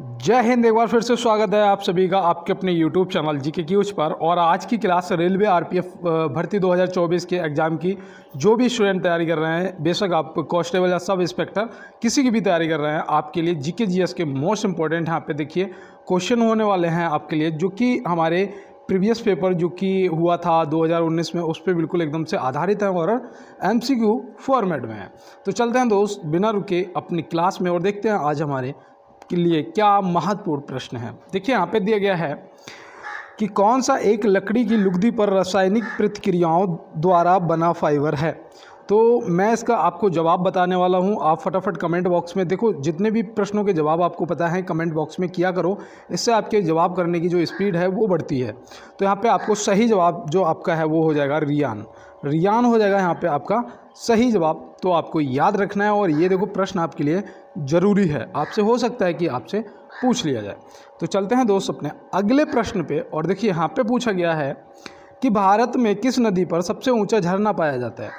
जय हिंद। एक बार फिर से स्वागत है आप सभी का आपके अपने YouTube चैनल जीके क्यूज पर। और आज की क्लास रेलवे आरपीएफ भर्ती 2024 के एग्ज़ाम की जो भी स्टूडेंट तैयारी कर रहे हैं, बेशक आप कांस्टेबल या सब इंस्पेक्टर किसी की भी तैयारी कर रहे हैं, आपके लिए जीके जीएस के मोस्ट इंपॉर्टेंट यहाँ पे देखिए क्वेश्चन होने वाले हैं आपके लिए, जो कि हमारे प्रीवियस पेपर जो कि हुआ था 2019 में उस पर बिल्कुल एकदम से आधारित है और एमसीक्यू फॉर्मेट में है। तो चलते हैं दोस्त बिना रुके अपनी क्लास में और देखते हैं आज हमारे के लिए क्या महत्वपूर्ण प्रश्न है। देखिए यहाँ पे दिया गया है कि कौन सा एक लकड़ी की लुगदी पर रासायनिक प्रतिक्रियाओं द्वारा बना फाइबर है। तो मैं इसका आपको जवाब बताने वाला हूं। आप फटाफट कमेंट बॉक्स में देखो, जितने भी प्रश्नों के जवाब आपको पता है कमेंट बॉक्स में किया करो, इससे आपके जवाब करने की जो स्पीड है वो बढ़ती है। तो यहाँ पे आपको सही जवाब जो आपका है वो हो जाएगा रियान हो जाएगा यहाँ पे आपका सही जवाब। तो आपको याद रखना है और ये देखो प्रश्न आपके लिए ज़रूरी है, आपसे हो सकता है कि आपसे पूछ लिया जाए। तो चलते हैं दोस्त अपने अगले प्रश्न पे। और देखिए यहाँ पे पूछा गया है कि भारत में किस नदी पर सबसे ऊंचा झरना पाया जाता है।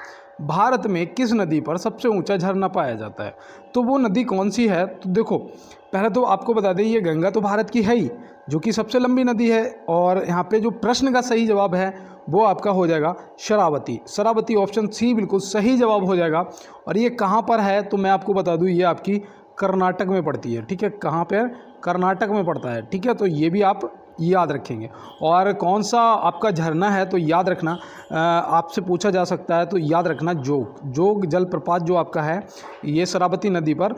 भारत में किस नदी पर सबसे ऊंचा झरना पाया जाता है, तो वो नदी कौन सी है। तो देखो पहले तो आपको बता दें, ये गंगा तो भारत की है ही, जो कि सबसे लंबी नदी है। और यहाँ पे जो प्रश्न का सही जवाब है वो आपका हो जाएगा शरावती। ऑप्शन सी बिल्कुल सही जवाब हो जाएगा। और ये कहाँ पर है तो मैं आपको बता दूँ, ये आपकी कर्नाटक में पड़ती है। ठीक है, कहाँ पर? कर्नाटक में पड़ता है। ठीक है, तो ये भी आप याद रखेंगे। और कौन सा आपका झरना है तो याद रखना, आपसे पूछा जा सकता है तो याद रखना जोग जलप्रपात जो आपका है ये शरावती नदी पर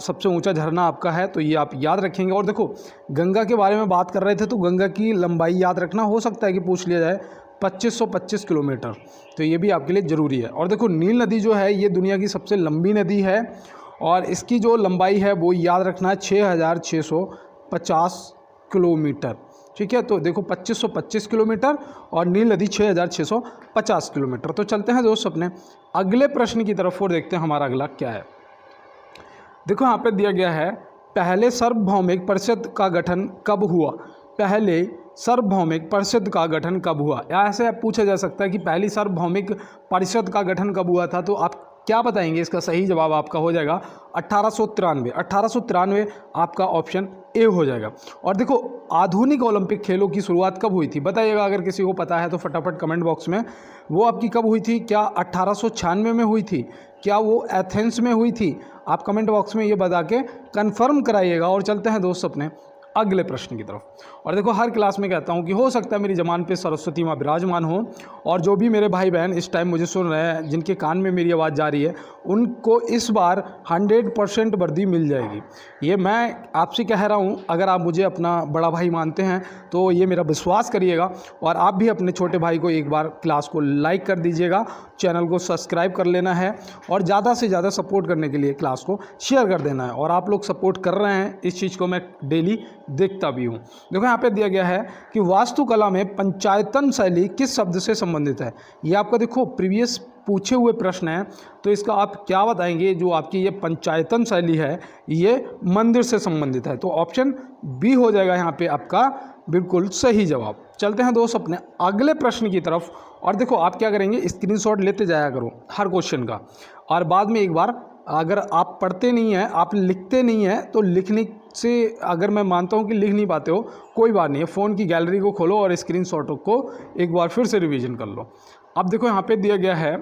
सबसे ऊंचा झरना आपका है, तो ये आप याद रखेंगे। और देखो गंगा के बारे में बात कर रहे थे तो गंगा की लंबाई याद रखना, हो सकता है कि पूछ लिया जाए 2525 किलोमीटर, तो ये भी आपके लिए ज़रूरी है। और देखो नील नदी जो है ये दुनिया की सबसे लंबी नदी है और इसकी जो लंबाई है वो याद रखना है 6650 किलोमीटर। ठीक है, तो देखो 2525 किलोमीटर और नील नदी 6650 किलोमीटर। तो चलते हैं दोस्त अपने अगले प्रश्न की तरफ और देखते हैं हमारा अगला क्या है। देखो यहाँ पे दिया गया है, पहले सार्वभौमिक परिषद का गठन कब हुआ। पहले सार्वभौमिक परिषद का गठन कब हुआ, ऐसे पूछा जा सकता है कि पहली सार्वभौमिक परिषद का गठन कब हुआ था। तो आप क्या बताएंगे? इसका सही जवाब आपका हो जाएगा 1893 आपका ऑप्शन ए हो जाएगा। और देखो आधुनिक ओलंपिक खेलों की शुरुआत कब हुई थी बताइएगा, अगर किसी को पता है तो फटाफट कमेंट बॉक्स में। वो आपकी कब हुई थी? क्या 1896 में हुई थी? क्या वो एथेंस में हुई थी? आप कमेंट बॉक्स में ये बता के कन्फर्म कराइएगा। और चलते हैं दोस्त अपने अगले प्रश्न की तरफ। और देखो हर क्लास में कहता हूँ कि हो सकता है मेरी ज़बान पे सरस्वती माँ विराजमान हो, और जो भी मेरे भाई बहन इस टाइम मुझे सुन रहे हैं, जिनके कान में मेरी आवाज़ जा रही है, उनको इस बार 100% वर्दी मिल जाएगी। ये मैं आपसे कह रहा हूँ, अगर आप मुझे अपना बड़ा भाई मानते हैं तो ये मेरा विश्वास करिएगा। और आप भी अपने छोटे भाई को एक बार क्लास को लाइक कर दीजिएगा, चैनल को सब्सक्राइब कर लेना है और ज़्यादा से ज़्यादा सपोर्ट करने के लिए क्लास को शेयर कर देना है। और आप लोग सपोर्ट कर रहे हैं, इस चीज़ को मैं डेली देखता भी हूँ। देखो यहाँ पे दिया गया है कि वास्तुकला में पंचायतन शैली किस शब्द से संबंधित है। ये आपका देखो प्रीवियस पूछे हुए प्रश्न है, तो इसका आप क्या बताएंगे? जो आपकी ये पंचायतन शैली है ये मंदिर से संबंधित है, तो ऑप्शन बी हो जाएगा यहाँ पे आपका बिल्कुल सही जवाब। चलते हैं दोस्त अपने अगले प्रश्न की तरफ। और देखो आप क्या करेंगे, स्क्रीनशॉट लेते जाया करो हर क्वेश्चन का, और बाद में एक बार अगर आप पढ़ते नहीं हैं, आप लिखते नहीं हैं, तो लिखने से अगर मैं मानता हूं कि लिख नहीं पाते हो, कोई बात नहीं है, फ़ोन की गैलरी को खोलो और स्क्रीनशॉटों को एक बार फिर से रिवीजन कर लो। अब देखो यहाँ पे दिया गया है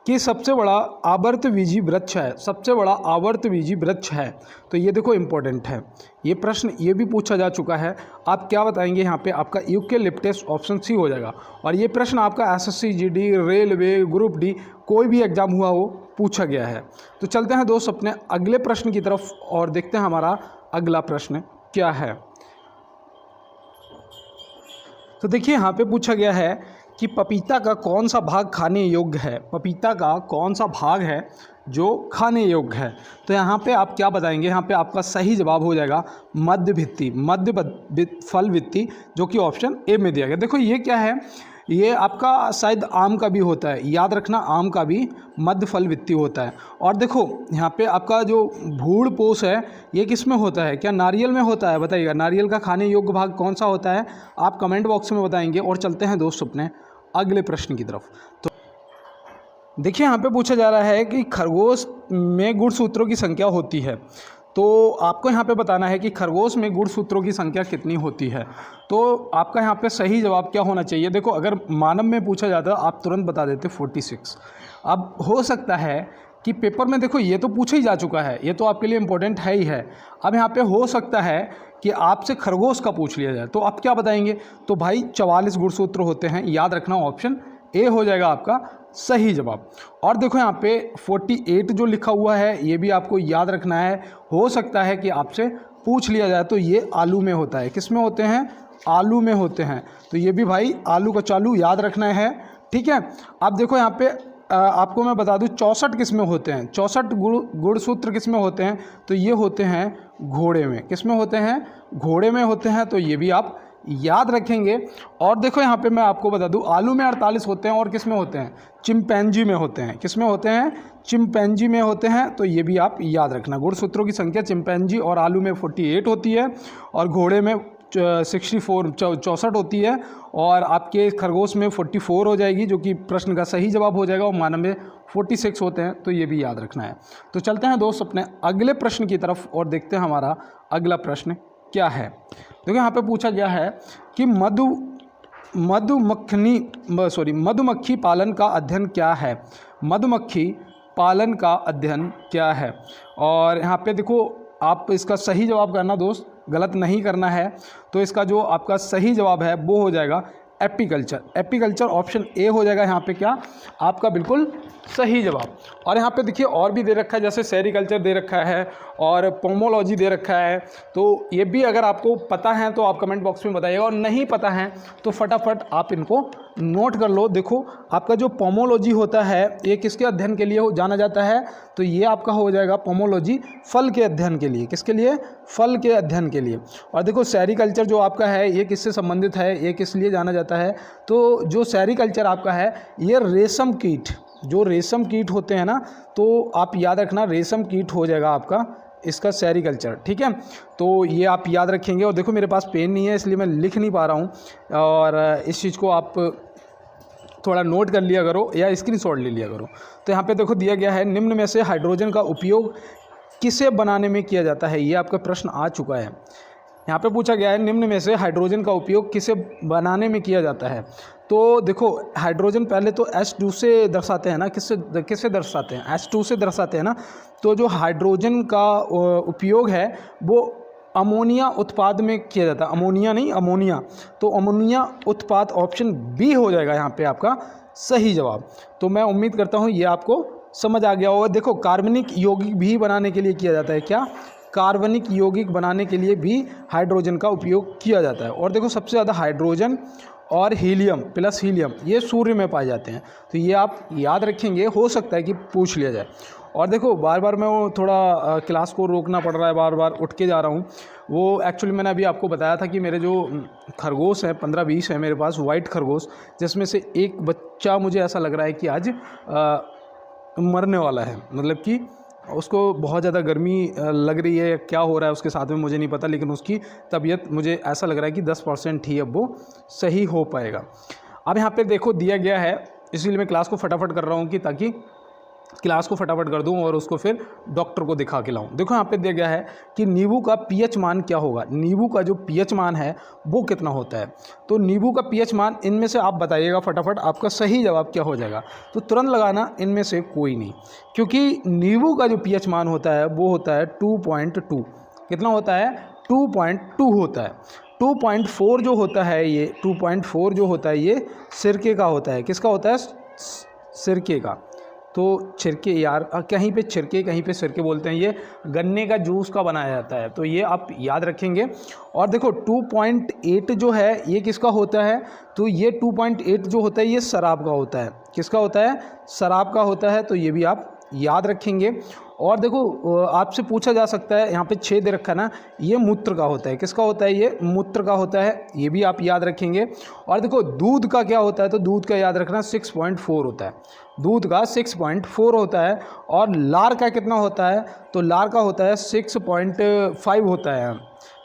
कि सबसे बड़ा आवर्तबीजी वृक्ष है, सबसे बड़ा आवर्तबीजी वृक्ष है। तो ये देखो इम्पोर्टेंट है, ये प्रश्न ये भी पूछा जा चुका है। आप क्या बताएंगे? यहाँ पे आपका यूकेलिप्टस ऑप्शन सी हो जाएगा। और ये प्रश्न आपका SSC GD, railway, group D, कोई भी एग्जाम हुआ हो पूछा गया है। तो चलते हैं दोस्त अपने अगले प्रश्न की तरफ और देखते हैं हमारा अगला प्रश्न क्या है। तो देखिए यहाँ पे पूछा गया है कि पपीता का कौन सा भाग खाने योग्य है। पपीता का कौन सा भाग है जो खाने योग्य है। तो यहाँ पे आप क्या बताएंगे? यहाँ पे आपका सही जवाब हो जाएगा मध्य फल वित्ती, जो कि ऑप्शन ए में दिया गया। देखो ये क्या है, ये आपका शायद आम का भी होता है, याद रखना आम का भी मध्य फल वित्ती होता है। और देखो यहाँ पे आपका जो भूड़ पोष है ये किस में होता है? क्या नारियल में होता है? बताइएगा नारियल का खाने योग्य भाग कौन सा होता है, आप कमेंट बॉक्स में बताएंगे। और चलते हैं दोस्त अपने अगले प्रश्न की तरफ। तो देखिए यहाँ पे पूछा जा रहा है कि खरगोश में गुणसूत्रों की संख्या होती है। तो आपको यहाँ पे बताना है कि खरगोश में गुणसूत्रों की संख्या कितनी होती है। तो आपका यहाँ पे सही जवाब क्या होना चाहिए? देखो, अगर मानव में पूछा जाता आप तुरंत बता देते 46। अब हो सकता है कि पेपर में, देखो ये तो पूछा ही जा चुका है, ये तो आपके लिए इम्पोर्टेंट है ही है। अब यहाँ पे हो सकता है कि आपसे खरगोश का पूछ लिया जाए, तो आप क्या बताएंगे? तो भाई 44 गुणसूत्र होते हैं, याद रखना ऑप्शन ए हो जाएगा आपका सही जवाब। और देखो यहाँ पे 48 जो लिखा हुआ है ये भी आपको याद रखना है। हो सकता है कि आपसे पूछ लिया जाए, तो ये आलू में होता है। किस में होते हैं? आलू में होते हैं। तो ये भी भाई आलू का चालू याद रखना है, ठीक है। अब देखो यहाँ पे आपको मैं बता दूं 64 किस में होते हैं, 64 गुणसूत्र किस में होते हैं? तो ये होते हैं घोड़े में। किस में होते हैं? घोड़े में होते हैं। तो ये भी आप याद रखेंगे। और देखो यहाँ पे मैं आपको बता दूं आलू में 48 होते हैं और किस में होते हैं? चिंपैंजी में होते हैं। किस में होते हैं? चिंपैंजी में होते हैं। तो ये भी आप याद रखना। गुणसूत्रों की संख्या चिंपैंजी और आलू में 48 होती है और घोड़े में 64 होती है, और आपके खरगोश में 44 हो जाएगी, जो कि प्रश्न का सही जवाब हो जाएगा, और मानव में 46 होते हैं। तो ये भी याद रखना है। तो चलते हैं दोस्त अपने अगले प्रश्न की तरफ और देखते हैं हमारा अगला प्रश्न क्या है। देखो यहाँ पे पूछा गया है कि मधुमक्खी पालन का अध्ययन क्या है? मधुमक्खी पालन का अध्ययन क्या है? और यहाँ पे देखो आप इसका सही जवाब करना दोस्त, गलत नहीं करना है। तो इसका जो आपका सही जवाब है वो हो जाएगा एपीकल्चर। एपीकल्चर ऑप्शन ए हो जाएगा यहाँ पे क्या आपका बिल्कुल सही जवाब। और यहाँ पे देखिए और भी दे रखा है, जैसे सेरिकल्चर दे रखा है और पोमोलॉजी दे रखा है। तो ये भी अगर आपको पता है तो आप कमेंट बॉक्स में बताइएगा, और नहीं पता है तो फटाफट आप इनको नोट कर लो। देखो आपका जो पोमोलॉजी होता है ये किसके अध्ययन के लिए जाना जाता है? तो ये आपका हो जाएगा पोमोलॉजी फल के अध्ययन के लिए। किसके लिए? फल के अध्ययन के लिए। और देखो सेरिकल्चर जो आपका है ये किससे संबंधित है, ये किस लिए जाना जाता है? तो जो सेरिकल्चर आपका है ये रेशम कीट, जो रेशम कीट होते हैं ना, तो आप याद रखना रेशम कीट हो जाएगा आपका इसका सेरिकल्चर, ठीक है। तो ये आप याद रखेंगे। और देखो मेरे पास पेन नहीं है इसलिए मैं लिख नहीं पा रहा हूँ, और इस चीज़ को आप थोड़ा नोट कर लिया करो या स्क्रीनशॉट ले लिया करो। तो यहाँ पे देखो दिया गया है निम्न में से हाइड्रोजन का उपयोग किसे बनाने में किया जाता है? ये आपका प्रश्न आ चुका है। यहाँ पे पूछा गया है निम्न में से हाइड्रोजन का उपयोग किसे बनाने में किया जाता है? तो देखो हाइड्रोजन पहले तो H2 से दर्शाते हैं ना, किससे दर्शाते हैं? H2 से दर्शाते हैं ना। तो जो हाइड्रोजन का उपयोग है वो अमोनिया उत्पाद में किया जाता है। अमोनिया नहीं, अमोनिया। तो अमोनिया उत्पाद ऑप्शन बी हो जाएगा यहाँ पे आपका सही जवाब। तो मैं उम्मीद करता हूँ ये आपको समझ आ गया होगा। देखो कार्बनिक यौगिक भी बनाने के लिए किया जाता है। क्या? कार्बनिक यौगिक बनाने के लिए भी हाइड्रोजन का उपयोग किया जाता है। और देखो सबसे ज़्यादा हाइड्रोजन और हीलियम प्लस हीलियम ये सूर्य में पाए जाते हैं। तो ये आप याद रखेंगे, हो सकता है कि पूछ लिया जाए। और देखो बार बार मैं वो थोड़ा क्लास को रोकना पड़ रहा है, बार बार उठ के जा रहा हूँ। वो एक्चुअली मैंने अभी आपको बताया था कि मेरे जो खरगोश हैं 15-20 है मेरे पास वाइट खरगोश, जिसमें से एक बच्चा मुझे ऐसा लग रहा है कि आज मरने वाला है, मतलब कि उसको बहुत ज़्यादा गर्मी लग रही है, क्या हो रहा है उसके साथ में मुझे नहीं पता, लेकिन उसकी तबीयत मुझे ऐसा लग रहा है कि 10% ही अब वो सही हो पाएगा। अब यहाँ पे देखो दिया गया है, इसीलिए मैं क्लास को फटाफट कर रहा हूँ कि ताकि क्लास को फटाफट कर दूं और उसको फिर डॉक्टर को दिखा के लाऊं। देखो यहाँ पे दिया गया है कि नींबू का पीएच मान क्या होगा? नींबू का जो पीएच मान है वो कितना होता है? तो नींबू का पीएच मान इनमें से आप बताइएगा फटाफट, आपका सही जवाब क्या हो जाएगा? तो तुरंत लगाना इनमें से कोई नहीं, क्योंकि नींबू का जो पीएच मान होता है वो होता है 2.2। कितना होता है? 2.2 होता है। 2.4 जो होता है ये 2.4 जो होता है ये सिरके का होता है। किसका होता है? सिरके का। तो छिरके यार कहीं पे छिरके कहीं पे सिरके बोलते हैं, ये गन्ने का जूस का बनाया जाता है। तो ये आप याद रखेंगे। और देखो 2.8 जो है ये किसका होता है? तो ये 2.8 जो होता है ये शराब का होता है। किसका होता है? शराब का होता है। तो ये भी आप याद रखेंगे। और देखो आपसे पूछा जा सकता है, यहाँ पे 6 दे रखा है ना, ये मूत्र का होता है। किसका होता है? ये मूत्र का होता है। ये भी आप याद रखेंगे। और देखो दूध का क्या होता है? तो दूध का याद रखना 6.4 होता है। दूध का 6.4 होता है। और लार का कितना होता है? तो लार का होता है 6.5 होता है।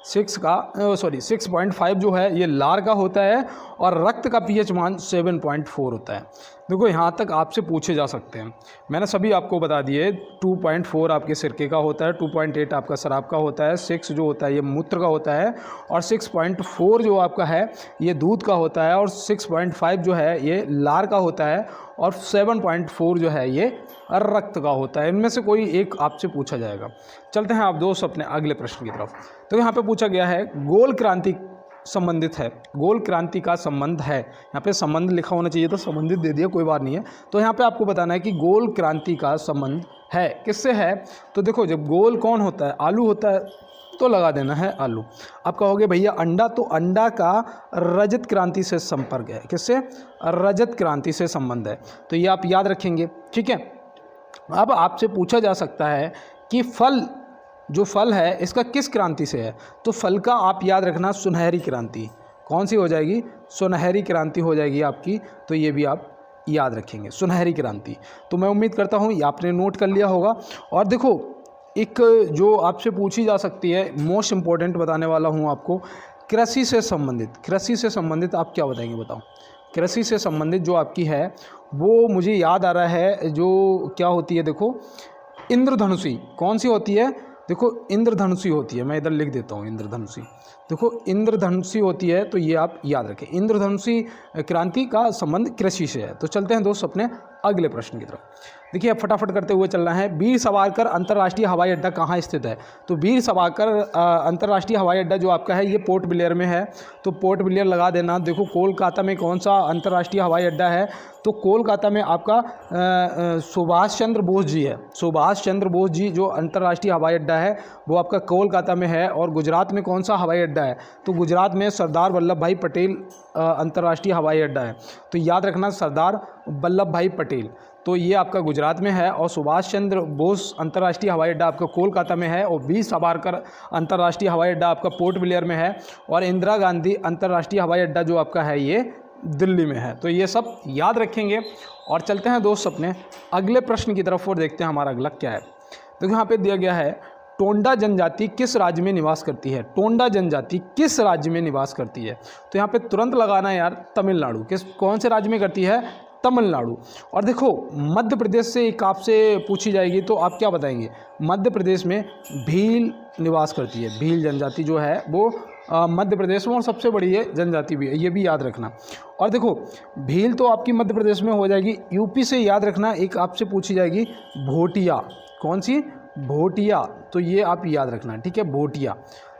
6.5 जो है ये लार का होता है। और रक्त का पीएच मान 7.4 होता है। देखो यहाँ तक आपसे पूछे जा सकते हैं, मैंने सभी आपको बता दिए। 2.4 आपके सिरके का होता है, 2.8 आपका शराब का होता है, 6 जो होता है ये मूत्र का होता है, और 6.4 जो आपका है ये दूध का होता है, और 6.5 जो है ये लार का होता है, और 7.4 जो है ये रक्त का होता है। इनमें से कोई एक आपसे पूछा जाएगा। चलते हैं आप दोस्त अपने अगले प्रश्न की तरफ। तो यहाँ पे पूछा गया है गोल क्रांति संबंधित है, गोल क्रांति का संबंध है। यहाँ पे संबंध लिखा होना चाहिए, तो संबंधित दे दिया, कोई बात नहीं है। तो यहाँ पे आपको बताना है कि गोल क्रांति का संबंध है किससे है। तो देखो जब गोल कौन होता है, आलू होता है, तो लगा देना है आलू। आप कहोगे भैया अंडा, तो अंडा का रजत क्रांति से संपर्क है, किससे, रजत क्रांति से संबंध है। तो ये आप याद रखेंगे, ठीक है। अब आपसे पूछा जा सकता है कि फल, जो फल है इसका किस क्रांति से है। तो फल का आप याद रखना सुनहरी क्रांति। कौन सी हो जाएगी, सुनहरी क्रांति हो जाएगी आपकी। तो ये भी आप याद रखेंगे, सुनहरी क्रांति। तो मैं उम्मीद करता हूँ ये आपने नोट कर लिया होगा। और देखो एक जो आपसे पूछी जा सकती है, मोस्ट इम्पोर्टेंट बताने वाला हूँ आपको, कृषि से संबंधित। कृषि से संबंधित आप क्या बताएंगे, बताओ। कृषि से संबंधित जो आपकी है वो मुझे याद आ रहा है, जो क्या होती है, देखो इंद्रधनुषी। कौन सी होती है, देखो इंद्रधनुषी होती है। मैं इधर लिख देता हूँ इंद्रधनुषी। देखो इंद्रधनुषी होती है, तो ये आप याद रखें, इंद्रधनुषी क्रांति का संबंध कृषि से है। तो चलते हैं दोस्त अपने अगले प्रश्न की तरफ। देखिए अब फटाफट करते हुए चलना है। वीर सावरकर अंतर्राष्ट्रीय हवाई अड्डा कहाँ स्थित है। तो वीर सावरकर अंतर्राष्ट्रीय हवाई अड्डा जो आपका है ये पोर्ट ब्लेयर में है। तो पोर्ट ब्लेयर लगा देना। देखो कोलकाता में कौन सा अंतर्राष्ट्रीय हवाई अड्डा है, तो कोलकाता में आपका सुभाष चंद्र बोस जी है। सुभाष चंद्र बोस जी जो अंतर्राष्ट्रीय हवाई अड्डा है वो आपका कोलकाता में है। और गुजरात में कौन सा हवाई अड्डा है, तो गुजरात में सरदार वल्लभ भाई पटेल अंतर्राष्ट्रीय हवाई अड्डा है। तो याद रखना सरदार वल्लभ भाई पटेल, तो ये आपका गुजरात में है। और सुभाष चंद्र बोस अंतर्राष्ट्रीय हवाई अड्डा आपका कोलकाता में है। और वीर सावरकर अंतर्राष्ट्रीय हवाई अड्डा आपका पोर्ट ब्लेयर में है। और इंदिरा गांधी अंतर्राष्ट्रीय हवाई अड्डा जो आपका है ये दिल्ली में है। तो ये सब याद रखेंगे। और चलते हैं दोस्त अपने अगले प्रश्न की तरफ और देखते हैं हमारा अगला क्या है। देखो यहाँ पे दिया गया है टोंडा जनजाति किस राज्य में निवास करती है। टोंडा जनजाति किस राज्य में निवास करती है, तो यहाँ पे तुरंत लगाना यार तमिलनाडु। किस, कौन से राज्य में करती है, तमिलनाडु। और देखो मध्य प्रदेश से एक आपसे पूछी जाएगी, तो आप क्या बताएंगे, मध्य प्रदेश में भील निवास करती है। भील जनजाति जो है वो मध्य प्रदेश में और सबसे बड़ी है जनजाति भी है, ये भी याद रखना। और देखो भील तो आपकी मध्य प्रदेश में हो जाएगी। यूपी से याद रखना एक आपसे पूछी जाएगी भोटिया। कौन सी, भोटिया। तो ये आप याद रखना, ठीक है, भोटिया।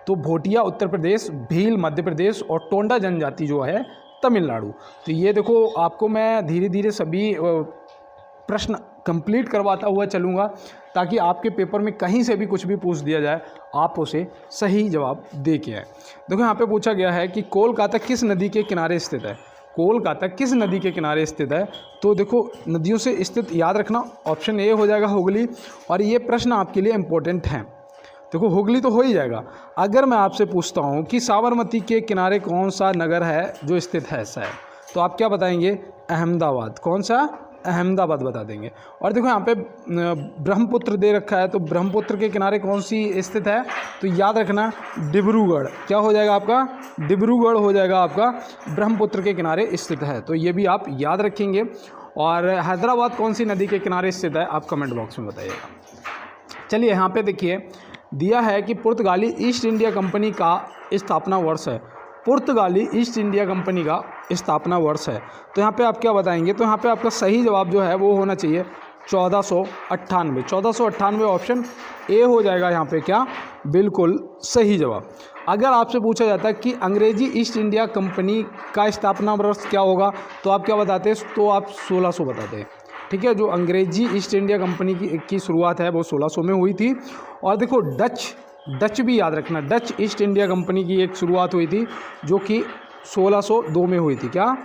तो भोटिया उत्तर प्रदेश, भील मध्य प्रदेश, और टोंडा जनजाति जो है तमिलनाडु। तो ये देखो आपको मैं धीरे धीरे सभी प्रश्न कंप्लीट करवाता हुआ चलूँगा, ताकि आपके पेपर में कहीं से भी कुछ भी पूछ दिया जाए आप उसे सही जवाब दे के आए। देखो यहाँ पे पूछा गया है कि कोलकाता किस नदी के किनारे स्थित है। कोलकाता किस नदी के किनारे स्थित है, तो देखो नदियों से स्थित याद रखना, ऑप्शन ए हो जाएगा हुगली। और ये प्रश्न आपके लिए इम्पोर्टेंट हैं। देखो हुगली तो हो ही जाएगा। अगर मैं आपसे पूछता हूँ कि साबरमती के किनारे कौन सा नगर है जो स्थित है शहर, तो आप क्या बताएंगे, अहमदाबाद। कौन सा, अहमदाबाद बता देंगे। और देखो यहाँ पे ब्रह्मपुत्र दे रखा है, तो ब्रह्मपुत्र के किनारे कौन सी स्थित है, तो याद रखना डिब्रूगढ़। क्या हो जाएगा आपका, डिब्रूगढ़ हो जाएगा आपका, ब्रह्मपुत्र के किनारे स्थित है। तो ये भी आप याद रखेंगे। और हैदराबाद कौन सी नदी के किनारे स्थित है, आप कमेंट बॉक्स में बताइएगा। चलिए यहाँ पे देखिए दिया है कि पुर्तगाली ईस्ट इंडिया कंपनी का स्थापना वर्ष है। पुर्तगाली ईस्ट इंडिया कंपनी का स्थापना वर्ष है। तो यहाँ पे आप क्या बताएंगे, तो यहाँ पे आपका सही जवाब जो है वो होना चाहिए 1498। 1498 ऑप्शन ए हो जाएगा यहाँ पे, क्या बिल्कुल सही जवाब। अगर आपसे पूछा जाता है कि अंग्रेजी ईस्ट इंडिया कंपनी का स्थापना वर्ष क्या होगा, तो आप क्या बताते हैं, तो आप 1600 बताते हैं, ठीक है। जो अंग्रेजी ईस्ट इंडिया कंपनी की शुरुआत है वो 1600 में हुई थी। और देखो डच भी याद रखना, डच ईस्ट इंडिया कंपनी की एक शुरुआत हुई थी जो कि 1602 में हुई थी। क्या,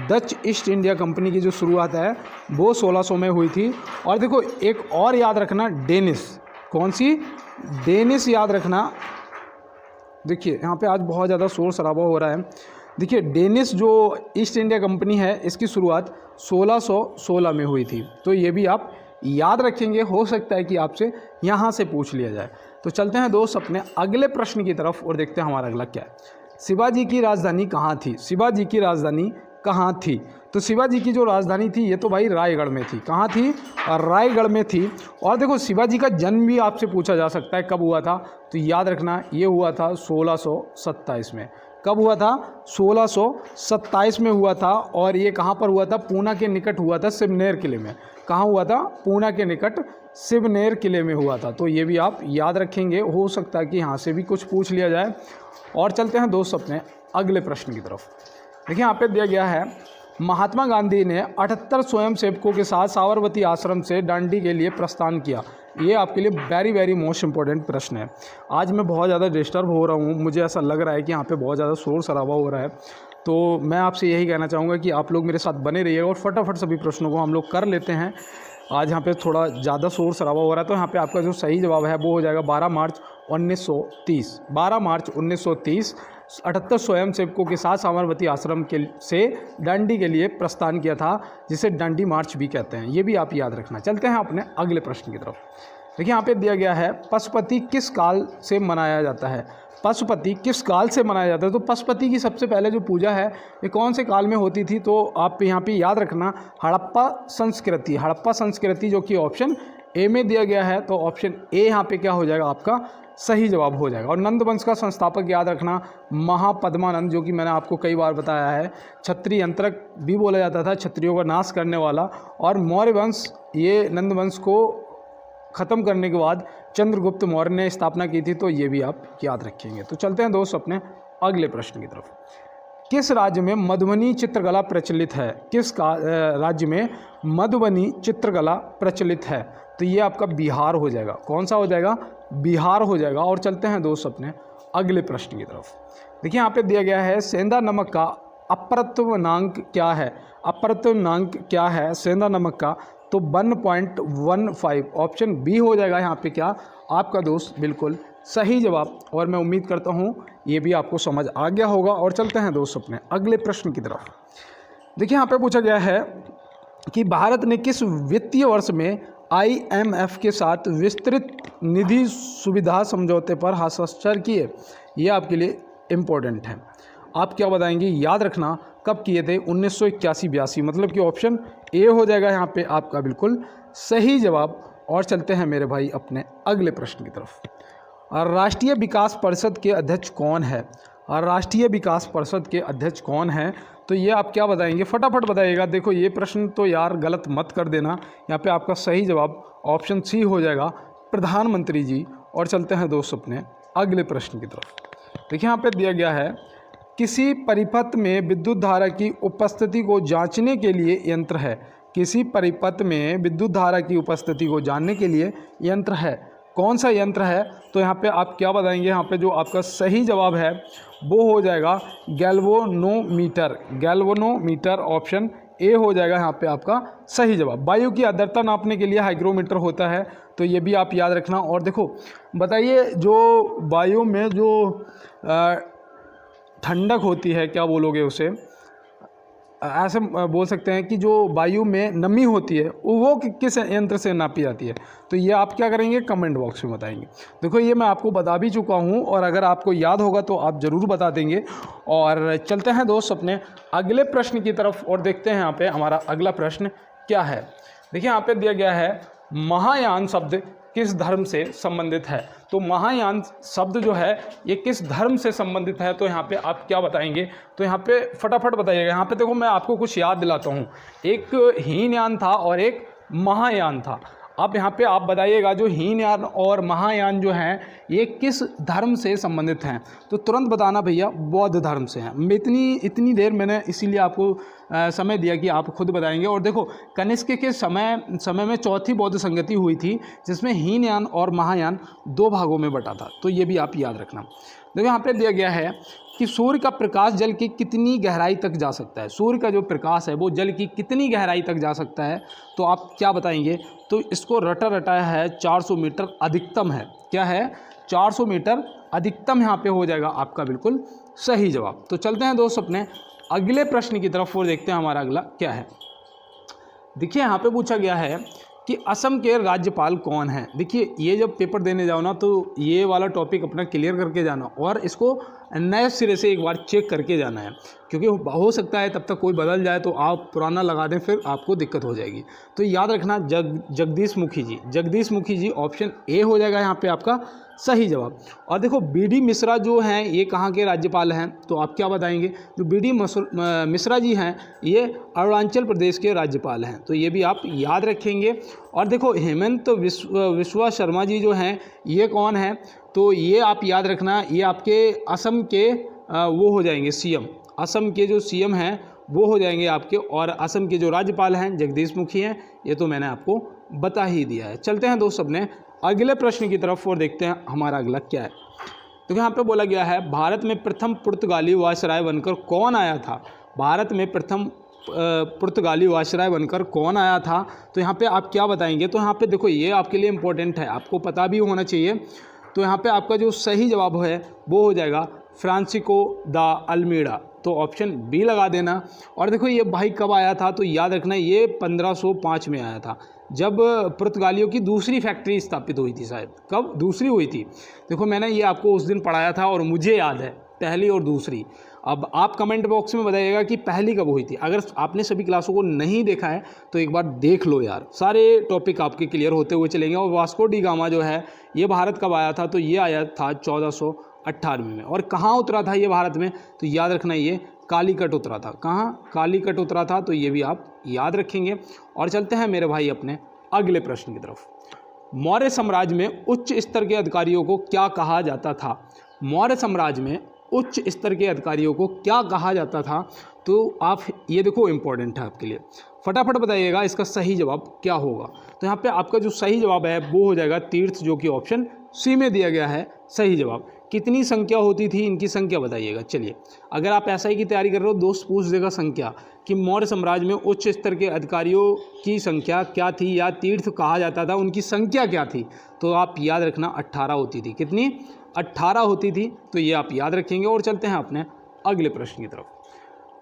डच ईस्ट इंडिया कंपनी की जो शुरुआत है वो 1600 में हुई थी। और देखो एक और याद रखना, डेनिस। कौन सी, डेनिस याद रखना। देखिए यहाँ पे आज बहुत ज़्यादा शोर शराबा हो रहा है। देखिए डेनिस जो ईस्ट इंडिया कंपनी है इसकी शुरुआत 1616 में हुई थी। तो ये भी आप याद रखेंगे, हो सकता है कि आपसे यहाँ से पूछ लिया जाए। तो चलते हैं दोस्त अपने अगले प्रश्न की तरफ और देखते हैं हमारा अगला क्या है। शिवाजी की राजधानी कहाँ थी? शिवाजी की राजधानी कहाँ थी? तो शिवाजी की जो राजधानी थी ये तो भाई रायगढ़ में थी। कहाँ थी? रायगढ़ में थी। और देखो शिवाजी का जन्म भी आपसे पूछा जा सकता है, कब हुआ था? तो याद रखना ये हुआ था 1627 में। कब हुआ था? 1627 में हुआ था। और ये कहाँ पर हुआ था? पूना के निकट हुआ था, शिवनेर किले में। कहाँ हुआ था? पूना के निकट शिवनेर किले में हुआ था। तो ये भी आप याद रखेंगे, हो सकता है कि यहाँ से भी कुछ पूछ लिया जाए। और चलते हैं दोस्त अपने अगले प्रश्न की तरफ। देखिए यहाँ पे दिया गया है, महात्मा गांधी ने 78 स्वयंसेवकों के साथ साबरमती आश्रम से दांडी के लिए प्रस्थान किया। ये आपके लिए वेरी वेरी मोस्ट इंपॉर्टेंट प्रश्न है। आज मैं बहुत ज़्यादा डिस्टर्ब हो रहा हूँ, मुझे ऐसा लग रहा है कि यहाँ पे बहुत ज़्यादा शोर शराबा हो रहा है। तो मैं आपसे यही कहना चाहूँगा कि आप लोग मेरे साथ बने रहिएगा और फटाफट सभी प्रश्नों को हम लोग कर लेते हैं। आज यहाँ पे थोड़ा ज़्यादा शोर शराबा हो रहा है। तो यहाँ पे आपका जो सही जवाब है वो हो जाएगा 12 मार्च 1930। 12 मार्च 1930 78 स्वयंसेवकों के साथ साबरमती आश्रम के से दांडी के लिए प्रस्थान किया था, जिसे दांडी मार्च भी कहते हैं। ये भी आप याद रखना। चलते हैं अपने अगले प्रश्न की तरफ। देखिए यहाँ पे दिया गया है, पशुपति किस काल से मनाया जाता है? पशुपति किस काल से मनाया जाता है? तो पशुपति की सबसे पहले जो पूजा है ये कौन से काल में होती थी? तो आप यहाँ पे याद रखना, हड़प्पा संस्कृति। हड़प्पा संस्कृति जो कि ऑप्शन ए में दिया गया है। तो ऑप्शन ए यहाँ पे क्या हो जाएगा? आपका सही जवाब हो जाएगा। और नंद वंश का संस्थापक याद रखना, महापद्मानंद, जो कि मैंने आपको कई बार बताया है। क्षत्रिय अंतरक भी बोला जाता था, क्षत्रियों का नाश करने वाला। और मौर्य वंश, ये नंद वंश को ख़त्म करने के बाद चंद्रगुप्त मौर्य ने स्थापना की थी। तो ये भी आप याद रखेंगे। तो चलते हैं दोस्त अपने अगले प्रश्न की तरफ। किस राज्य में मधुबनी चित्रकला प्रचलित है? किस राज्य में मधुबनी चित्रकला प्रचलित है? तो ये आपका बिहार हो जाएगा। कौन सा हो जाएगा? बिहार हो जाएगा। और चलते हैं दोस्त अपने अगले प्रश्न की तरफ। देखिए यहाँ पे दिया गया है, सेंधा नमक का अपवर्तनांक क्या है? अपवर्तनांक क्या है सेंधा नमक का? तो 1.15। ऑप्शन बी हो जाएगा यहाँ पे क्या? आपका दोस्त बिल्कुल सही जवाब। और मैं उम्मीद करता हूँ ये भी आपको समझ आ गया होगा। और चलते हैं दोस्त अपने अगले प्रश्न की तरफ। देखिए यहाँ पे पूछा गया है कि भारत ने किस वित्तीय वर्ष में IMF के साथ विस्तृत निधि सुविधा समझौते पर हस्ताक्षर किए? ये आपके लिए इम्पोर्टेंट है। आप क्या बताएंगे? याद रखना, कब किए थे? 1981-82। मतलब कि ऑप्शन ए हो जाएगा यहाँ पे आपका बिल्कुल सही जवाब। और चलते हैं मेरे भाई अपने अगले प्रश्न की तरफ। राष्ट्रीय विकास परिषद के अध्यक्ष कौन है? राष्ट्रीय विकास परिषद के अध्यक्ष कौन है? तो ये आप क्या बताएंगे? फटाफट बताइएगा। देखो ये प्रश्न तो यार गलत मत कर देना। यहाँ पे आपका सही जवाब ऑप्शन सी हो जाएगा, प्रधानमंत्री जी। और चलते हैं दोस्त अपने अगले प्रश्न की तरफ। देखिए यहाँ पे दिया गया है, किसी परिपथ में विद्युत धारा की उपस्थिति को जांचने के लिए यंत्र है। किसी परिपथ में विद्युत धारा की उपस्थिति को जानने के लिए यंत्र है। कौन सा यंत्र है? तो यहाँ पे आप क्या बताएंगे? यहाँ पे जो आपका सही जवाब है वो हो जाएगा गैल्वेनोमीटर। गैल्वेनोमीटर ऑप्शन ए हो जाएगा यहाँ पे आपका सही जवाब। वायु की आर्द्रता नापने के लिए हाइग्रोमीटर होता है। तो ये भी आप याद रखना। और देखो बताइए, जो वायु में जो ठंडक होती है, क्या बोलोगे उसे? ऐसे बोल सकते हैं कि जो वायु में नमी होती है वो किस यंत्र से नापी जाती है? तो ये आप क्या करेंगे? कमेंट बॉक्स में बताएंगे। देखो ये मैं आपको बता भी चुका हूँ, और अगर आपको याद होगा तो आप ज़रूर बता देंगे। और चलते हैं दोस्त अपने अगले प्रश्न की तरफ और देखते हैं यहाँ पे हमारा अगला प्रश्न क्या है। देखिए यहाँ पे दिया गया है, महायान शब्द किस धर्म से संबंधित है? तो महायान शब्द जो है ये किस धर्म से संबंधित है? तो यहाँ पे आप क्या बताएंगे? तो यहाँ पे फटाफट बताइएगा। यहाँ पे देखो मैं आपको कुछ याद दिलाता हूँ, एक हीनयान था और एक महायान था। अब यहाँ पे आप बताइएगा, जो हीनयान और महायान जो हैं ये किस धर्म से संबंधित हैं? तो तुरंत बताना भैया, बौद्ध धर्म से हैं। इतनी देर मैंने इसीलिए आपको समय दिया कि आप खुद बताएंगे। और देखो कनिष्क के समय में चौथी बौद्ध संगति हुई थी, जिसमें हीनयान और महायान 2 भागों में बटा था। तो ये भी आप याद रखना। देखो यहाँ पे दिया गया है कि सूर्य का प्रकाश जल की कितनी गहराई तक जा सकता है? सूर्य का जो प्रकाश है वो जल की कितनी गहराई तक जा सकता है? तो आप क्या बताएंगे? तो इसको रटा है 400 मीटर अधिकतम है। क्या है? 400 मीटर अधिकतम यहाँ पे हो जाएगा आपका बिल्कुल सही जवाब। तो चलते हैं दोस्त अपने अगले प्रश्न की तरफ और देखते हैं हमारा अगला क्या है। देखिए यहाँ पे पूछा गया है कि असम के राज्यपाल कौन हैं। देखिए ये जब पेपर देने जाओ ना तो ये वाला टॉपिक अपना क्लियर करके जाना और इसको नए सिरे से एक बार चेक करके जाना है, क्योंकि हो सकता है तब तक कोई बदल जाए तो आप पुराना लगा दें, फिर आपको दिक्कत हो जाएगी। तो याद रखना जगदीश मुखी जी ऑप्शन ए हो जाएगा यहाँ पे आपका सही जवाब। और देखो बीडी मिश्रा जो हैं ये कहाँ के राज्यपाल हैं, तो आप क्या बताएंगे। जो बीडी मिश्रा जी हैं ये अरुणाचल प्रदेश के राज्यपाल हैं, तो ये भी आप याद रखेंगे। और देखो हेमंत विश्वा शर्मा जी जो हैं ये कौन हैं, तो ये आप याद रखना, ये आपके असम के वो हो जाएंगे सीएम, असम के जो सीएम हैं वो हो जाएंगे आपके। और असम के जो राज्यपाल हैं जगदीश मुखी हैं, ये तो मैंने आपको बता ही दिया है। चलते हैं दोस्त अपने अगले प्रश्न की तरफ और देखते हैं हमारा अगला क्या है। तो यहाँ पे बोला गया है भारत में प्रथम पुर्तगाली वायसराय बनकर कौन आया था। भारत में प्रथम पुर्तगाली वायसराय बनकर कौन आया था, तो यहाँ पे आप क्या बताएंगे। तो यहाँ पे देखो ये आपके लिए इम्पोर्टेंट है, आपको पता भी होना चाहिए। तो यहाँ पे आपका जो सही जवाब है वो हो जाएगा फ्रांसिस्को द अल्मीडा, तो ऑप्शन बी लगा देना। और देखो ये भाई कब आया था, तो याद रखना ये 1505 में आया था, जब पुर्तगालियों की दूसरी फैक्ट्री स्थापित हुई थी। शायद कब दूसरी हुई थी, देखो मैंने ये आपको उस दिन पढ़ाया था और मुझे याद है पहली और दूसरी। अब आप कमेंट बॉक्स में बताइएगा कि पहली कब हुई थी। अगर आपने सभी क्लासों को नहीं देखा है तो एक बार देख लो यार, सारे टॉपिक आपके क्लियर होते हुए चलेंगे। और वास्को डी गामा जो है ये भारत कब आया था, तो ये आया था 1498 में। और कहाँ उतरा था ये भारत में, तो याद रखना ये कालीकट उतरा था। कहाँ कालीकट उतरा था, तो ये भी आप याद रखेंगे। और चलते हैं मेरे भाई अपने अगले प्रश्न की तरफ। मौर्य साम्राज्य में उच्च स्तर के अधिकारियों को क्या कहा जाता था। मौर्य साम्राज्य में उच्च स्तर के अधिकारियों को क्या कहा जाता था, तो आप ये देखो इम्पोर्टेंट है आपके लिए, फटाफट बताइएगा इसका सही जवाब क्या होगा। तो यहाँ पे आपका जो सही जवाब है वो हो जाएगा तीर्थ, जो कि ऑप्शन सी में दिया गया है सही जवाब। कितनी संख्या होती थी, इनकी संख्या बताइएगा। चलिए अगर आप एसआई की तैयारी कर रहे हो, दोस्त पूछ देगा संख्या कि मौर्य साम्राज्य में उच्च स्तर के अधिकारियों की संख्या क्या थी या तीर्थ कहा जाता था, उनकी संख्या क्या थी, तो आप याद रखना 18 होती थी। कितनी, 18 होती थी, तो ये आप याद रखेंगे। और चलते हैं अपने अगले प्रश्न की तरफ।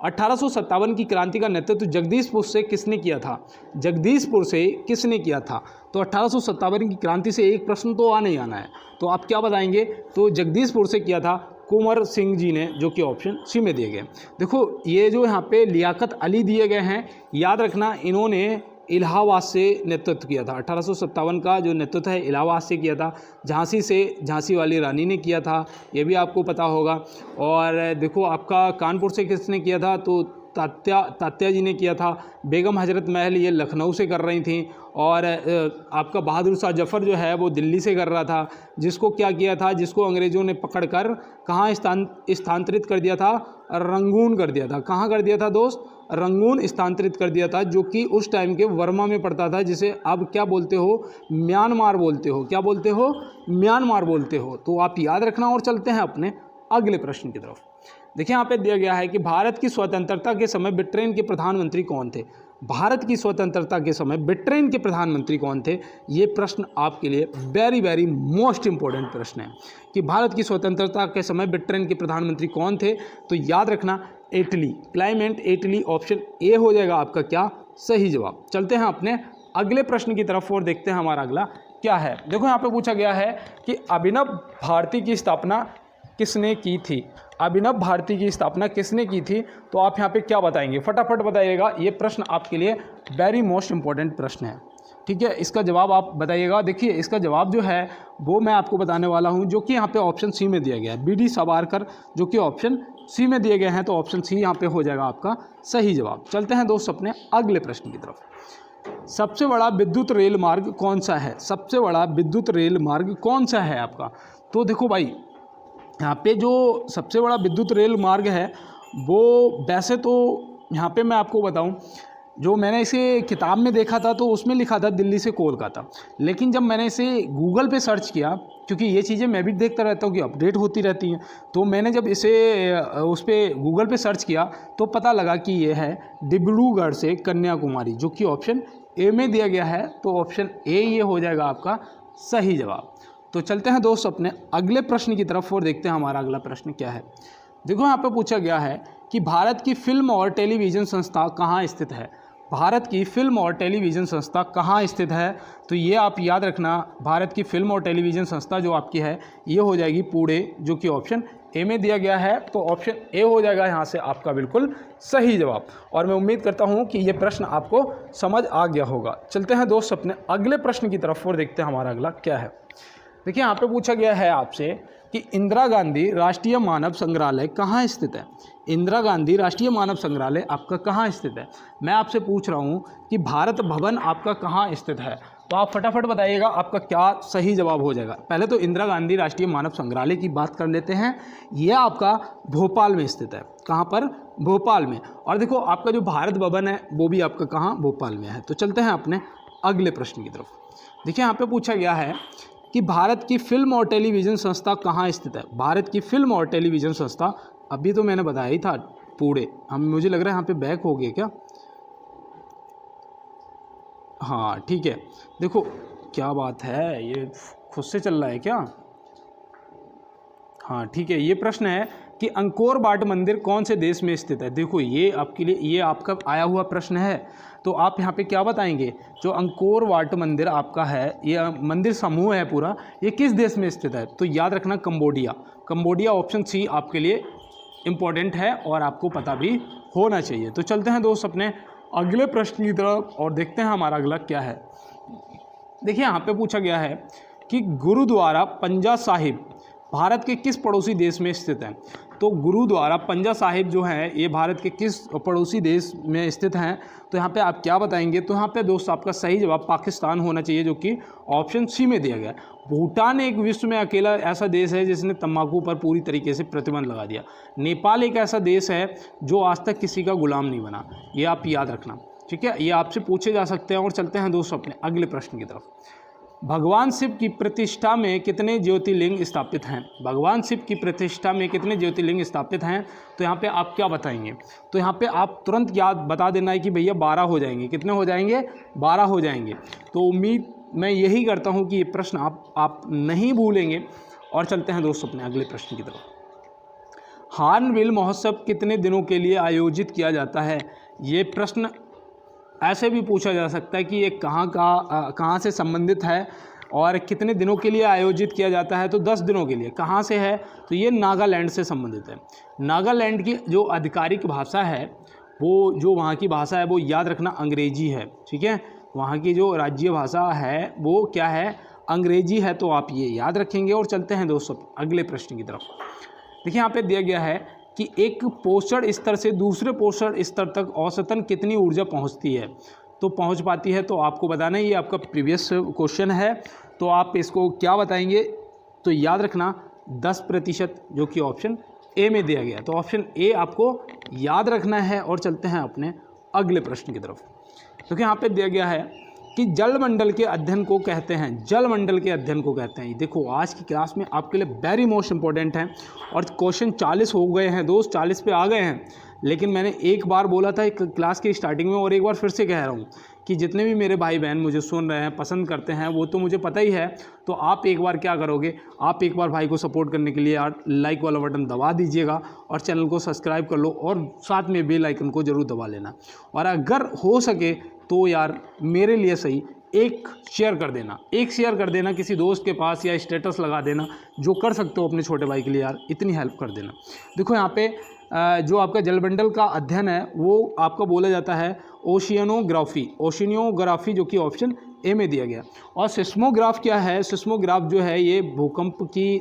1857 की क्रांति का नेतृत्व जगदीशपुर से किसने किया था। जगदीशपुर से किसने किया था, तो 1857 की क्रांति से एक प्रश्न तो आने ही आना है, तो आप क्या बताएंगे। तो जगदीशपुर से किया था कुंवर सिंह जी ने, जो कि ऑप्शन सी में दिए गए। देखो ये जो यहाँ पे लियाकत अली दिए गए हैं, याद रखना इन्होंने इलाहाबाद से नेतृत्व किया था। 1857 का जो नेतृत्व है इलाहाबाद से किया था, झांसी से झांसी वाली रानी ने किया था, ये भी आपको पता होगा। और देखो आपका कानपुर से किसने किया था, तो तात्या जी ने किया था। बेगम हजरत महल ये लखनऊ से कर रही थी। और आपका बहादुर शाह जफ़र जो है वो दिल्ली से कर रहा था, जिसको क्या किया था, जिसको अंग्रेज़ों ने पकड़कर कहाँ स्थानांतरित कर दिया था, रंगून कर दिया था। कहाँ कर दिया था दोस्त, रंगून स्थानांतरित कर दिया था, जो कि उस टाइम के वर्मा में पड़ता था, जिसे अब क्या बोलते हो, म्यांमार बोलते हो। क्या बोलते हो, म्यांमार बोलते हो। तो आप याद रखना। और चलते हैं अपने अगले प्रश्न की तरफ। देखिए यहाँ पे दिया गया है कि भारत की स्वतंत्रता के समय ब्रिटेन के प्रधानमंत्री कौन थे। भारत की स्वतंत्रता के समय ब्रिटेन के प्रधानमंत्री कौन थे, ये प्रश्न आपके लिए वेरी वेरी मोस्ट इंपॉर्टेंट प्रश्न है कि भारत की स्वतंत्रता के समय ब्रिटेन के प्रधानमंत्री कौन थे। तो याद रखना Italy, climate Italy, option A हो जाएगा आपका क्या सही जवाब। चलते हैं अपने अगले प्रश्न की तरफ और देखते हैं हमारा अगला क्या है। देखो यहाँ पे पूछा गया है कि अभिनव भारती की स्थापना किसने की थी। अभिनव भारती की स्थापना किसने की थी, तो आप यहाँ पे क्या बताएंगे, फटाफट बताइएगा। ये प्रश्न आपके लिए वेरी मोस्ट इंपॉर्टेंट प्रश्न है, ठीक है। इसका जवाब आप बताइएगा। देखिए इसका जवाब जो है वो मैं आपको बताने वाला हूँ, जो कि यहाँ पे ऑप्शन सी में दिया गया है, बी.डी. सावरकर, जो कि ऑप्शन सी में दिए गए हैं। तो ऑप्शन सी यहाँ पे हो जाएगा आपका सही जवाब। चलते हैं दोस्त अपने अगले प्रश्न की तरफ। सबसे बड़ा विद्युत रेल मार्ग कौन सा है। सबसे बड़ा विद्युत रेल मार्ग कौन सा है आपका, तो देखो भाई यहाँ पे जो सबसे बड़ा विद्युत रेल मार्ग है वो वैसे तो यहाँ पे मैं आपको बताऊँ, जो मैंने इसे किताब में देखा था तो उसमें लिखा था दिल्ली से कोलकाता, लेकिन जब मैंने इसे गूगल पे सर्च किया, क्योंकि ये चीज़ें मैं भी देखता रहता हूँ कि अपडेट होती रहती हैं, तो मैंने जब इसे उस पर गूगल पे सर्च किया तो पता लगा कि ये है डिब्रूगढ़ से कन्याकुमारी, जो कि ऑप्शन ए में दिया गया है। तो ऑप्शन ए ये हो जाएगा आपका सही जवाब। तो चलते हैं दोस्त अपने अगले प्रश्न की तरफ और देखते हैं हमारा अगला प्रश्न क्या है। देखो यहाँ पे पूछा गया है कि भारत की फिल्म और टेलीविज़न संस्था कहाँ स्थित है। भारत की फिल्म और टेलीविज़न संस्था कहाँ स्थित है? तो ये आप याद रखना, भारत की फिल्म और टेलीविज़न संस्था जो आपकी है ये हो जाएगी पुणे, जो कि ऑप्शन ए में दिया गया है। तो ऑप्शन ए हो जाएगा यहाँ से आपका बिल्कुल सही जवाब। और मैं उम्मीद करता हूँ कि ये प्रश्न आपको समझ आ गया होगा। चलते हैं दोस्त अपने अगले प्रश्न की तरफ और देखते हैं हमारा अगला क्या है। देखिए यहाँ पे पूछा गया है आपसे कि इंदिरा गांधी राष्ट्रीय मानव संग्रहालय कहाँ स्थित है? इंदिरा गांधी राष्ट्रीय मानव संग्रहालय आपका कहाँ स्थित है? मैं आपसे पूछ रहा हूँ कि भारत भवन आपका कहाँ स्थित है? तो आप फटाफट बताइएगा आपका क्या सही जवाब हो जाएगा। पहले तो इंदिरा गांधी राष्ट्रीय मानव संग्रहालय की बात कर लेते हैं। यह आपका भोपाल में स्थित है। कहाँ पर? भोपाल में। और देखो आपका जो भारत भवन है वो भी आपका कहाँ? भोपाल में है। तो चलते हैं अपने अगले प्रश्न की तरफ। देखिए यहाँ पे पूछा गया है कि भारत की फिल्म और टेलीविज़न संस्था कहाँ स्थित है? भारत की फिल्म और टेलीविज़न संस्था, अभी तो मैंने बताया ही था पुणे। मुझे लग रहा है यहाँ पे बैक हो गया क्या? हाँ ठीक है। देखो क्या बात है, ये खुद से चल रहा है क्या? हाँ ठीक है। ये प्रश्न है कि अंकोर वाट मंदिर कौन से देश में स्थित है? देखो ये आपके लिए, ये आपका आया हुआ प्रश्न है। तो आप यहाँ पे क्या बताएंगे? जो अंकोर वाट मंदिर आपका है, ये मंदिर समूह है पूरा, ये किस देश में स्थित है? तो याद रखना कंबोडिया। कंबोडिया ऑप्शन सी आपके लिए इम्पोर्टेंट है और आपको पता भी होना चाहिए। तो चलते हैं दोस्त अपने अगले प्रश्न की तरफ और देखते हैं हमारा अगला क्या है। देखिए यहाँ पे पूछा गया है कि गुरुद्वारा पंजा साहिब भारत के किस पड़ोसी देश में स्थित है? तो गुरुद्वारा पंजा साहिब जो है ये भारत के किस पड़ोसी देश में स्थित हैं? तो यहाँ पे आप क्या बताएंगे? तो यहाँ पे दोस्त आपका सही जवाब पाकिस्तान होना चाहिए, जो कि ऑप्शन सी में दिया गया है। भूटान एक विश्व में अकेला ऐसा देश है जिसने तंबाकू पर पूरी तरीके से प्रतिबंध लगा दिया। नेपाल एक ऐसा देश है जो आज तक किसी का गुलाम नहीं बना। ये आप याद रखना, ठीक है? ये आपसे पूछे जा सकते हैं। और चलते हैं दोस्त अपने अगले प्रश्न की तरफ। भगवान शिव की प्रतिष्ठा में कितने ज्योतिर्लिंग स्थापित हैं? भगवान शिव की प्रतिष्ठा में कितने ज्योतिर्लिंग स्थापित हैं? तो यहाँ पे आप क्या बताएंगे? तो यहाँ पे आप तुरंत याद बता देना है कि भैया 12 हो जाएंगे। कितने हो जाएंगे? 12 हो जाएंगे। तो उम्मीद मैं यही करता हूँ कि ये प्रश्न आप नहीं भूलेंगे। और चलते हैं दोस्तों अपने अगले प्रश्न की तरफ। हार्नबिल महोत्सव कितने दिनों के लिए आयोजित किया जाता है? ये प्रश्न ऐसे भी पूछा जा सकता है कि ये कहाँ से संबंधित है और कितने दिनों के लिए आयोजित किया जाता है? तो 10 दिनों के लिए। कहाँ से है? तो ये नागालैंड से संबंधित है। नागालैंड की जो आधिकारिक भाषा है, वो जो वहाँ की भाषा है वो याद रखना अंग्रेजी है, ठीक है? वहाँ की जो राज्य भाषा है वो क्या है? अंग्रेजी है। तो आप ये याद रखेंगे। और चलते हैं दोस्तों अगले प्रश्न की तरफ। देखिए यहाँ पे दिया गया है कि एक पोषण स्तर से दूसरे पोषण स्तर तक औसतन कितनी ऊर्जा पहुंचती है? तो पहुंच पाती है। तो आपको बताना है, ये आपका प्रीवियस क्वेश्चन है। तो आप इसको क्या बताएंगे? तो याद रखना 10%, जो कि ऑप्शन ए में दिया गया। तो ऑप्शन ए आपको याद रखना है। और चलते हैं अपने अगले प्रश्न की तरफ। क्योंकि यहाँ पे दिया गया है कि जलमंडल के अध्ययन को कहते हैं, जलमंडल के अध्ययन को कहते हैं। देखो आज की क्लास में आपके लिए वेरी मोस्ट इंपॉर्टेंट है। और क्वेश्चन 40 हो गए हैं दोस्त, 40 पे आ गए हैं। लेकिन मैंने एक बार बोला था क्लास की स्टार्टिंग में, और एक बार फिर से कह रहा हूँ कि जितने भी मेरे भाई बहन मुझे सुन रहे हैं, पसंद करते हैं, वो तो मुझे पता ही है। तो आप एक बार क्या करोगे? आप एक बार भाई को सपोर्ट करने के लिए यार लाइक वाला बटन दबा दीजिएगा और चैनल को सब्सक्राइब कर लो और साथ में बेल आइकन को ज़रूर दबा लेना। और अगर हो सके तो यार मेरे लिए सही एक शेयर कर देना, एक शेयर कर देना किसी दोस्त के पास, या स्टेटस लगा देना, जो कर सकते हो अपने छोटे भाई के लिए यार, इतनी हेल्प कर देना। देखो यहाँ पे जो आपका जलमंडल का अध्ययन है वो आपका बोला जाता है ओशियनोग्राफी, ओशिनियोग्राफी, जो कि ऑप्शन ए में दिया गया। और सिस्मोग्राफ क्या है? सिस्मोग्राफ जो है ये भूकंप की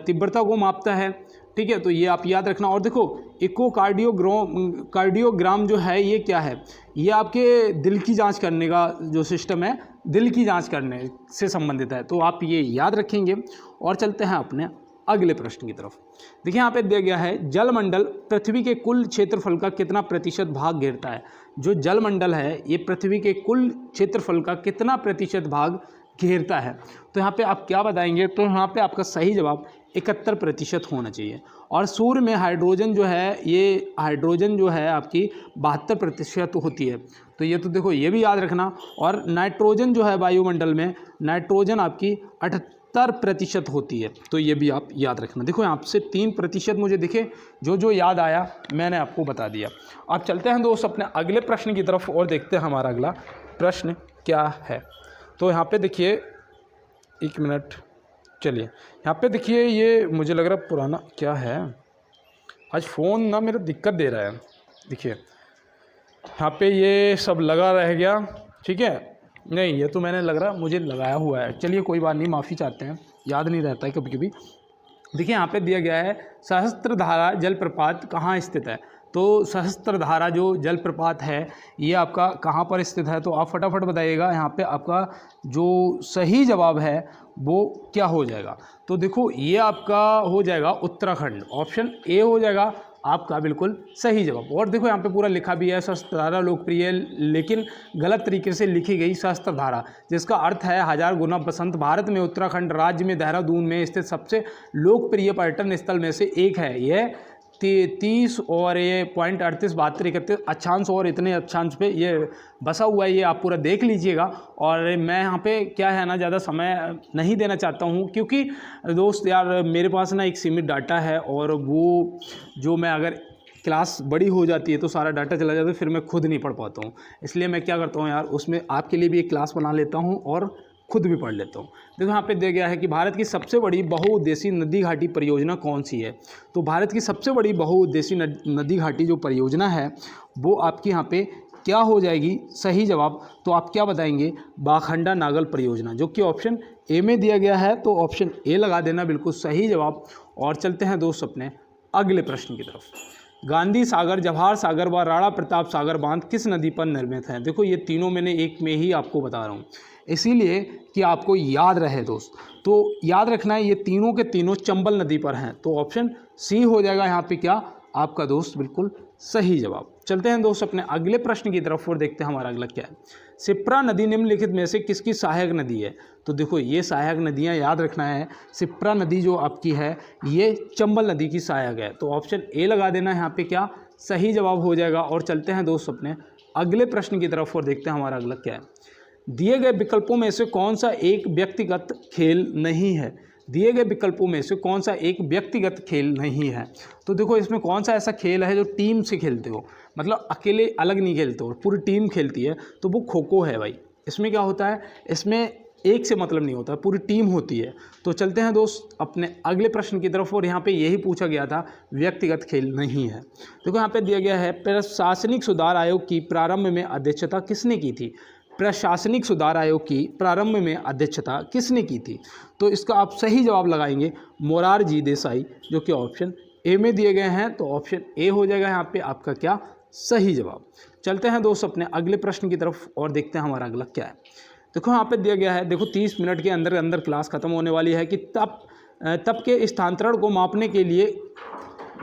तीव्रता को मापता है, ठीक है? तो ये आप याद रखना। और देखो कार्डियोग्राम जो है ये क्या है? ये आपके दिल की जांच करने का जो सिस्टम है, दिल की जांच करने से संबंधित है। तो आप ये याद रखेंगे। और चलते हैं अपने अगले प्रश्न की तरफ। देखिए यहाँ पे दिया गया है जलमंडल पृथ्वी के कुल क्षेत्रफल का कितना प्रतिशत भाग घेरता है? जो जलमंडल है ये पृथ्वी के कुल क्षेत्रफल का कितना प्रतिशत भाग घेरता है? तो यहाँ पे आप क्या बताएंगे? तो यहाँ पे आपका सही जवाब 71% होना चाहिए। और सूर्य में हाइड्रोजन जो है, ये हाइड्रोजन जो है आपकी 72% होती है। तो ये तो देखो ये भी याद रखना। और नाइट्रोजन जो है वायुमंडल में, नाइट्रोजन आपकी 70% होती है। तो ये भी आप याद रखना। देखो यहाँ से 3% मुझे दिखे, जो याद आया मैंने आपको बता दिया। अब चलते हैं दोस्त अपने अगले प्रश्न की तरफ और देखते हैं हमारा अगला प्रश्न क्या है। तो यहाँ पे देखिए, एक मिनट, चलिए यहाँ पे देखिए, ये मुझे लग रहा पुराना क्या है, आज फ़ोन ना मेरा दिक्कत दे रहा है। देखिए यहाँ पे ये सब लगा रह गया, ठीक है, नहीं ये तो मैंने लग रहा मुझे लगाया हुआ है। चलिए कोई बात नहीं, माफ़ी चाहते हैं, याद नहीं रहता है कभी कभी। देखिए यहाँ पे दिया गया है सहस्त्रधारा जलप्रपात कहाँ स्थित है। तो सहस्त्रधारा जो जलप्रपात है ये आपका कहाँ पर स्थित है, तो आप फटाफट बताइएगा। यहाँ पे आपका जो सही जवाब है वो क्या हो जाएगा। तो देखो ये आपका हो जाएगा उत्तराखंड, ऑप्शन ए हो जाएगा आपका बिल्कुल सही जवाब। और देखो यहाँ पे पूरा लिखा भी है, सहस्त्रधारा लोकप्रिय लेकिन गलत तरीके से लिखी गई सहस्त्रधारा, जिसका अर्थ है हजार गुना बसंत, भारत में उत्तराखंड राज्य में देहरादून में स्थित सबसे लोकप्रिय पर्यटन स्थल में से एक है। यह 30 और ये 0.38 72 31 अक्षांश और इतने अक्षांश पे ये बसा हुआ है। ये आप पूरा देख लीजिएगा। और मैं यहाँ पे क्या है ना, ज़्यादा समय नहीं देना चाहता हूँ, क्योंकि दोस्त यार मेरे पास ना एक सीमित डाटा है, और वो जो मैं अगर क्लास बड़ी हो जाती है तो सारा डाटा चला जाता है, फिर मैं खुद नहीं पढ़ पाता हूँ। इसलिए मैं क्या करता हूँ यार, उसमें आपके लिए भी एक क्लास बना लेता हूँ और खुद भी पढ़ लेता हूँ। देखो यहाँ पे दिया गया है कि भारत की सबसे बड़ी बहुउद्देशीय नदी घाटी परियोजना कौन सी है। तो भारत की सबसे बड़ी बहुउद्देशीय नदी घाटी जो परियोजना है वो आपकी यहाँ पे क्या हो जाएगी सही जवाब। तो आप क्या बताएंगे, बाखंडा नागल परियोजना, जो कि ऑप्शन ए में दिया गया है। तो ऑप्शन ए लगा देना बिल्कुल सही जवाब। और चलते हैं दोस्त अपने अगले प्रश्न की तरफ। गांधी सागर, जवाहर सागर व राणा प्रताप सागर बांध किस नदी पर निर्मित हैं। देखो ये तीनों मैंने एक में ही आपको बता रहा हूँ, इसीलिए कि आपको याद रहे दोस्त। तो याद रखना है ये तीनों के तीनों चंबल नदी पर हैं। तो ऑप्शन सी हो जाएगा यहाँ पे क्या आपका दोस्त बिल्कुल सही जवाब। चलते हैं दोस्त अपने अगले प्रश्न की तरफ और देखते हैं हमारा अगला क्या है। सिप्रा नदी निम्नलिखित में से किसकी सहायक नदी है। तो देखो ये सहायक नदियाँ याद रखना है। सिप्रा नदी जो आपकी है ये चंबल नदी की सहायक है। तो ऑप्शन ए लगा देना यहाँ पे क्या सही जवाब हो जाएगा। और चलते हैं दोस्त अपने अगले प्रश्न की तरफ और देखते हैं हमारा अगला क्या है। दिए गए विकल्पों में से कौन सा एक व्यक्तिगत खेल नहीं है। दिए गए विकल्पों में से कौन सा एक व्यक्तिगत खेल नहीं है। तो देखो इसमें कौन सा ऐसा खेल है जो टीम से खेलते हो, मतलब अकेले अलग नहीं खेलते हो, पूरी टीम खेलती है, तो वो खो खो है भाई। इसमें क्या होता है, इसमें एक से मतलब नहीं होता, पूरी टीम होती है। तो चलते हैं दोस्त अपने अगले प्रश्न की तरफ और यहाँ पे यही पूछा गया था, व्यक्तिगत खेल नहीं है। देखो यहाँ पे दिया गया है प्रशासनिक सुधार आयोग की प्रारंभ में अध्यक्षता किसने की थी। प्रशासनिक सुधार आयोग की प्रारंभ में अध्यक्षता किसने की थी। तो इसका आप सही जवाब लगाएंगे मोरारजी देसाई, जो कि ऑप्शन ए में दिए गए हैं। तो ऑप्शन ए हो जाएगा यहाँ पे आपका क्या सही जवाब। चलते हैं दोस्त अपने अगले प्रश्न की तरफ और देखते हैं हमारा अगला क्या है। देखो यहाँ पे दिया गया है, देखो 30 मिनट के अंदर अंदर क्लास खत्म होने वाली है कि तप के स्थानांतरण को मापने के लिए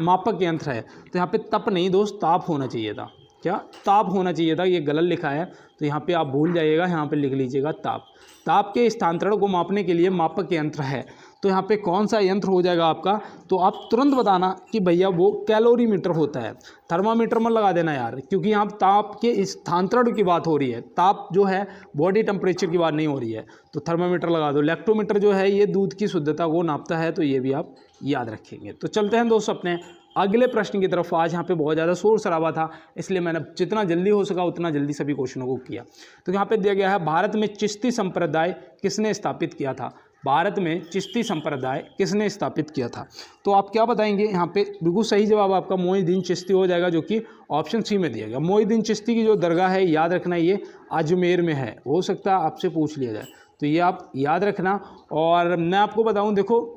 मापक यंत्र है। तो यहाँ पे तप नहीं दोस्त, ताप होना चाहिए था। क्या ताप होना चाहिए था, ये गलत लिखा है। तो यहाँ पे आप भूल जाइएगा, यहाँ पे लिख लीजिएगा ताप। ताप के स्थानांतरण को मापने के लिए मापक यंत्र है। तो यहाँ पे कौन सा यंत्र हो जाएगा आपका, तो आप तुरंत बताना कि भैया वो कैलोरीमीटर होता है। थर्मामीटर मत लगा देना यार, क्योंकि यहाँ ताप के स्थानांतरण की बात हो रही है, ताप जो है बॉडी टेम्परेचर की बात नहीं हो रही है। तो थर्मामीटर लगा दो। लैक्टोमीटर जो है ये दूध की शुद्धता को नापता है, तो ये भी आप याद रखेंगे। तो चलते हैं दोस्त अपने अगले प्रश्न की तरफ। आज यहाँ पे बहुत ज़्यादा शोर शराबा था, इसलिए मैंने जितना जल्दी हो सका उतना जल्दी सभी क्वेश्चनों को किया। तो यहाँ पे दिया गया है, भारत में चिश्ती संप्रदाय किसने स्थापित किया था। भारत में चिश्ती संप्रदाय किसने स्थापित किया था। तो आप क्या बताएंगे, यहाँ पे बिल्कुल सही जवाब आपका मोइनुद्दीन चिश्ती हो जाएगा, जो कि ऑप्शन सी में दिया गया। मोइनुद्दीन चिश्ती की जो दरगाह है, याद रखना ये अजमेर में है, हो सकता है आपसे पूछ लिया जाए, तो ये आप याद रखना। और मैं आपको बताऊँ, देखो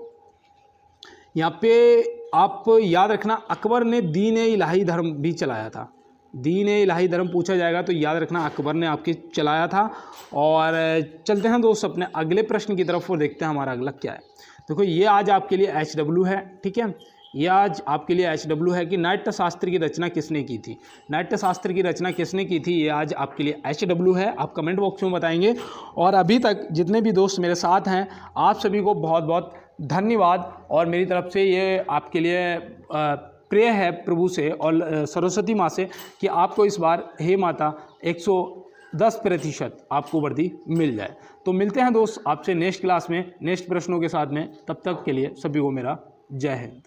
यहाँ पे आप याद रखना अकबर ने दीन इलाही धर्म भी चलाया था। दीन इलाही धर्म पूछा जाएगा तो याद रखना अकबर ने आपके चलाया था। और चलते हैं दोस्त अपने अगले प्रश्न की तरफ और देखते हैं हमारा अगला क्या है। देखो ये आज आपके लिए HW है, ठीक है, ये आज आपके लिए HW है कि नाट्य शास्त्र की रचना किसने की थी। नाट्य शास्त्र की रचना किसने की थी, ये आज आपके लिए HW है। आप कमेंट बॉक्स में बताएंगे। और अभी तक जितने भी दोस्त मेरे साथ हैं, आप सभी को बहुत बहुत धन्यवाद। और मेरी तरफ से ये आपके लिए प्रेय है प्रभु से और सरस्वती माँ से कि आपको इस बार हे माता 10% आपको वर्दी मिल जाए। तो मिलते हैं दोस्त आपसे नेक्स्ट क्लास में नेक्स्ट प्रश्नों के साथ में, तब तक के लिए सभी को मेरा जय हिंद।